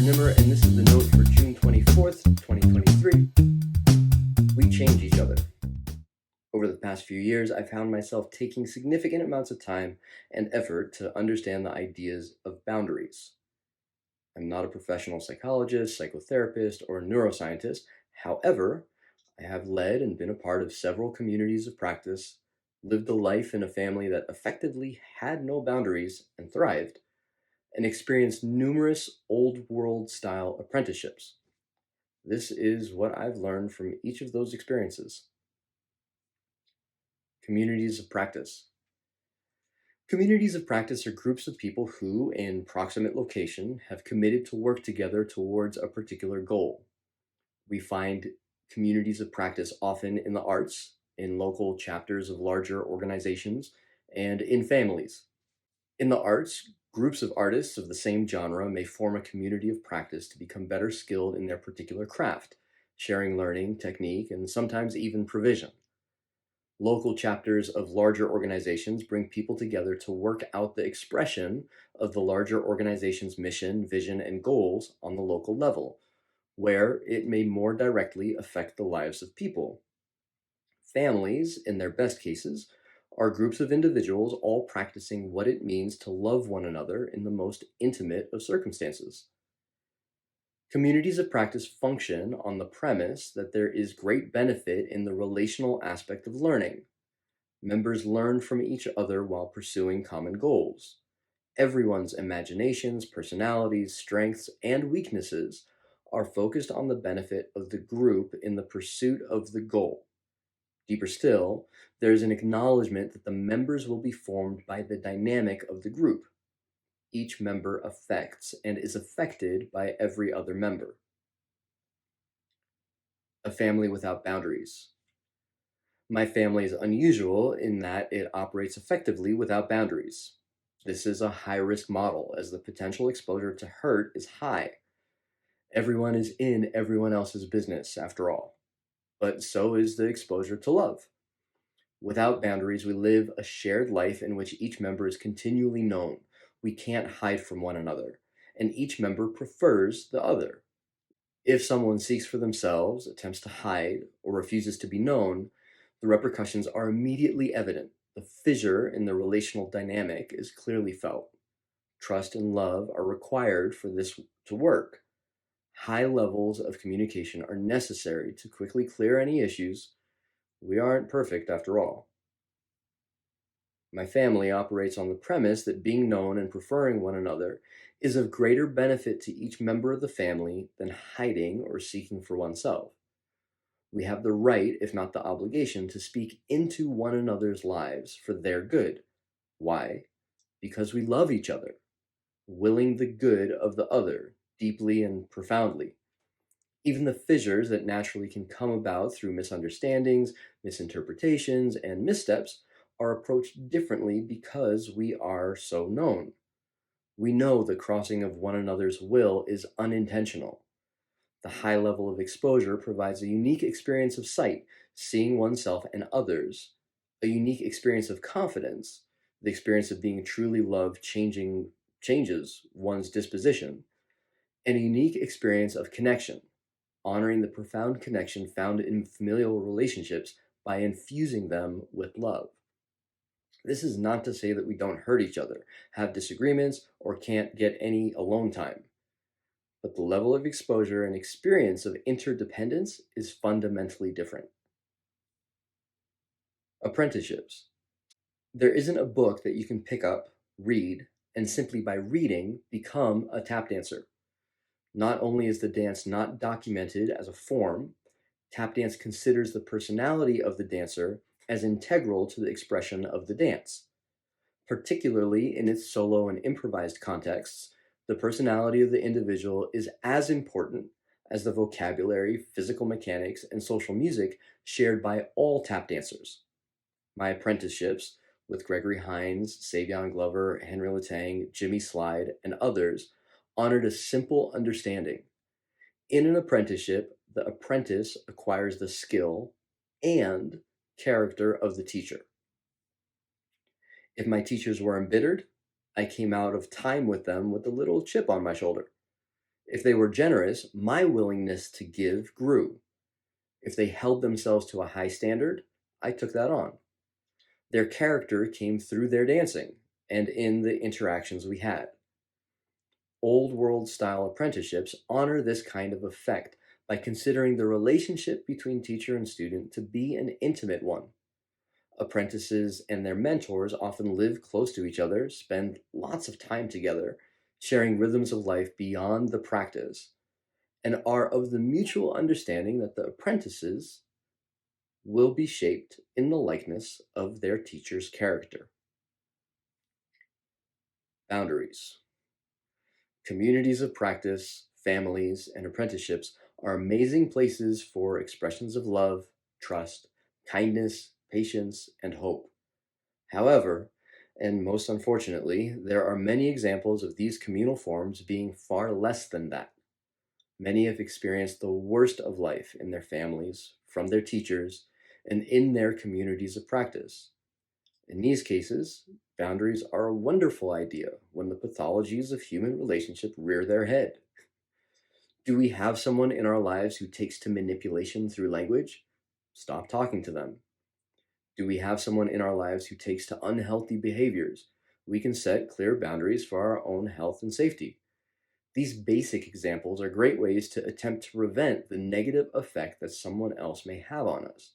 Nemr, and this is the note for June 24th, 2023. We change each other. Over the past few years, I found myself taking significant amounts of time and effort to understand the ideas of boundaries. I'm not a professional psychologist, psychotherapist, or neuroscientist. However, I have led and been a part of several communities of practice, lived a life in a family that effectively had no boundaries and thrived, and experienced numerous old world style apprenticeships. This is what I've learned from each of those experiences. Communities of practice. Communities of practice are groups of people who, in proximate location, have committed to work together towards a particular goal. We find communities of practice often in the arts, in local chapters of larger organizations, and in families. In the arts, groups of artists of the same genre may form a community of practice to become better skilled in their particular craft, sharing learning, technique, and sometimes even provision. Local chapters of larger organizations bring people together to work out the expression of the larger organization's mission, vision, and goals on the local level, where it may more directly affect the lives of people. Families, in their best cases, are groups of individuals all practicing what it means to love one another in the most intimate of circumstances. Communities of practice function on the premise that there is great benefit in the relational aspect of learning. Members learn from each other while pursuing common goals. Everyone's imaginations, personalities, strengths, and weaknesses are focused on the benefit of the group in the pursuit of the goal. Deeper still, there is an acknowledgement that the members will be formed by the dynamic of the group. Each member affects and is affected by every other member. A family without boundaries. My family is unusual in that it operates effectively without boundaries. This is a high-risk model, as the potential exposure to hurt is high. Everyone is in everyone else's business, after all. But so is the exposure to love. Without boundaries, we live a shared life in which each member is continually known. We can't hide from one another, and each member prefers the other. If someone seeks for themselves, attempts to hide, or refuses to be known, the repercussions are immediately evident. The fissure in the relational dynamic is clearly felt. Trust and love are required for this to work. High levels of communication are necessary to quickly clear any issues. We aren't perfect after all. My family operates on the premise that being known and preferring one another is of greater benefit to each member of the family than hiding or seeking for oneself. We have the right, if not the obligation, to speak into one another's lives for their good. Why? Because we love each other, willing the good of the other deeply and profoundly. Even the fissures that naturally can come about through misunderstandings, misinterpretations, and missteps are approached differently because we are so known. We know the crossing of one another's will is unintentional. The high level of exposure provides a unique experience of sight, seeing oneself and others, a unique experience of confidence, the experience of being truly loved changes one's disposition, and a unique experience of connection, honoring the profound connection found in familial relationships by infusing them with love. This is not to say that we don't hurt each other, have disagreements, or can't get any alone time. But the level of exposure and experience of interdependence is fundamentally different. Apprenticeships. There isn't a book that you can pick up, read, and simply by reading become a tap dancer. Not only is the dance not documented as a form, tap dance considers the personality of the dancer as integral to the expression of the dance. Particularly in its solo and improvised contexts, the personality of the individual is as important as the vocabulary, physical mechanics, and social music shared by all tap dancers. My apprenticeships with Gregory Hines, Savion Glover, Henry Latang, Jimmy Slide, and others honored a simple understanding. In an apprenticeship, the apprentice acquires the skill and character of the teacher. If my teachers were embittered, I came out of time with them with a little chip on my shoulder. If they were generous, my willingness to give grew. If they held themselves to a high standard, I took that on. Their character came through their dancing and in the interactions we had. Old world style apprenticeships honor this kind of effect by considering the relationship between teacher and student to be an intimate one. Apprentices and their mentors often live close to each other, spend lots of time together, sharing rhythms of life beyond the practice, and are of the mutual understanding that the apprentices will be shaped in the likeness of their teacher's character. Boundaries. Communities of practice, families, and apprenticeships are amazing places for expressions of love, trust, kindness, patience, and hope. However, and most unfortunately, there are many examples of these communal forms being far less than that. Many have experienced the worst of life in their families, from their teachers, and in their communities of practice. In these cases, boundaries are a wonderful idea when the pathologies of human relationship rear their head. Do we have someone in our lives who takes to manipulation through language? Stop talking to them. Do we have someone in our lives who takes to unhealthy behaviors? We can set clear boundaries for our own health and safety. These basic examples are great ways to attempt to prevent the negative effect that someone else may have on us.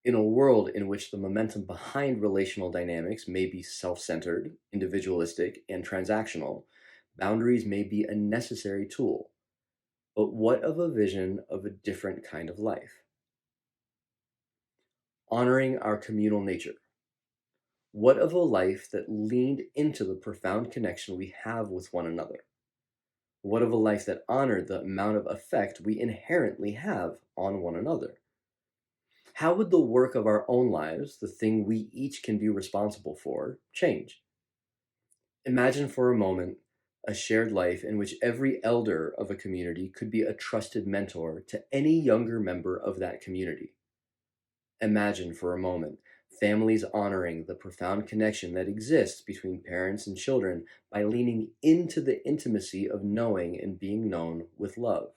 In a world in which the momentum behind relational dynamics may be self centered, individualistic, and transactional, boundaries may be a necessary tool. But what of a vision of a different kind of life? Honoring our communal nature. What of a life that leaned into the profound connection we have with one another? What of a life that honored the amount of effect we inherently have on one another? How would the work of our own lives, the thing we each can be responsible for, change? Imagine for a moment a shared life in which every elder of a community could be a trusted mentor to any younger member of that community. Imagine for a moment families honoring the profound connection that exists between parents and children by leaning into the intimacy of knowing and being known with love.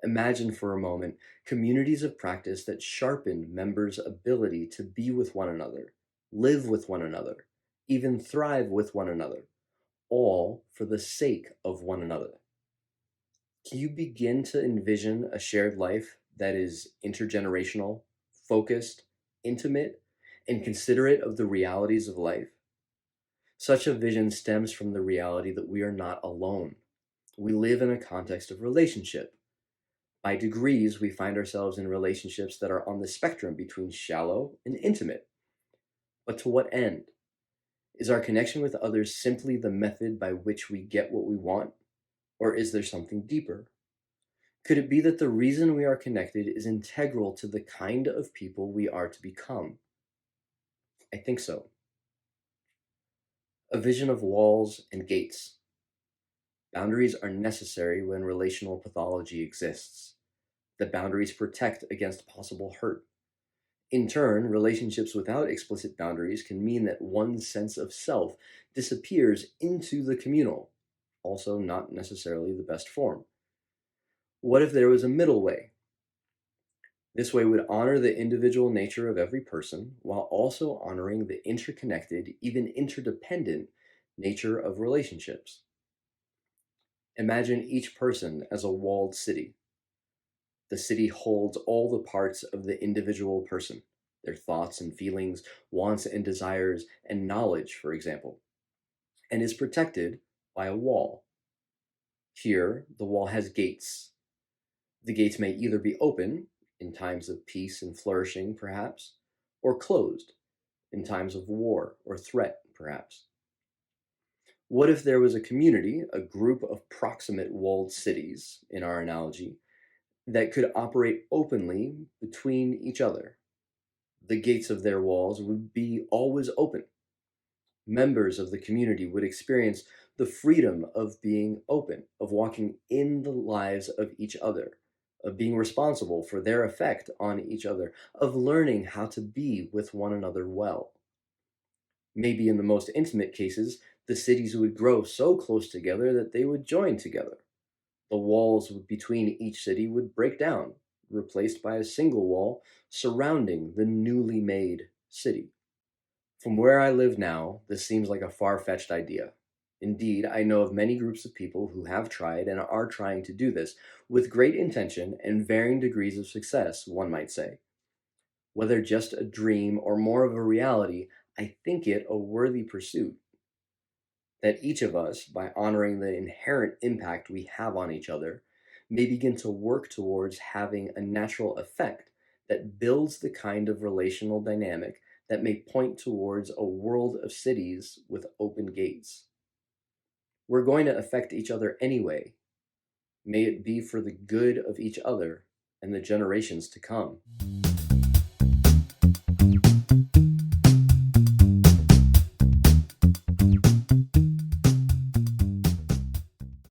Imagine for a moment communities of practice that sharpen members' ability to be with one another, live with one another, even thrive with one another, all for the sake of one another. Can you begin to envision a shared life that is intergenerational, focused, intimate, and considerate of the realities of life? Such a vision stems from the reality that we are not alone. We live in a context of relationship. By degrees, we find ourselves in relationships that are on the spectrum between shallow and intimate. But to what end? Is our connection with others simply the method by which we get what we want? Or is there something deeper? Could it be that the reason we are connected is integral to the kind of people we are to become? I think so. A vision of walls and gates. Boundaries are necessary when relational pathology exists. The boundaries protect against possible hurt. In turn, relationships without explicit boundaries can mean that one's sense of self disappears into the communal, also not necessarily the best form. What if there was a middle way? This way would honor the individual nature of every person while also honoring the interconnected, even interdependent nature of relationships. Imagine each person as a walled city. The city holds all the parts of the individual person, their thoughts and feelings, wants and desires, and knowledge, for example, and is protected by a wall. Here, the wall has gates. The gates may either be open, in times of peace and flourishing, perhaps, or closed, in times of war or threat, perhaps. What if there was a community, a group of proximate walled cities, in our analogy, that could operate openly between each other? The gates of their walls would be always open. Members of the community would experience the freedom of being open, of walking in the lives of each other, of being responsible for their effect on each other, of learning how to be with one another well. Maybe in the most intimate cases, the cities would grow so close together that they would join together. The walls between each city would break down, replaced by a single wall surrounding the newly made city. From where I live now, this seems like a far fetched idea. Indeed, I know of many groups of people who have tried and are trying to do this with great intention and varying degrees of success, one might say. Whether just a dream or more of a reality, I think it a worthy pursuit. That each of us, by honoring the inherent impact we have on each other, may begin to work towards having a natural effect that builds the kind of relational dynamic that may point towards a world of cities with open gates. We're going to affect each other anyway. May it be for the good of each other and the generations to come.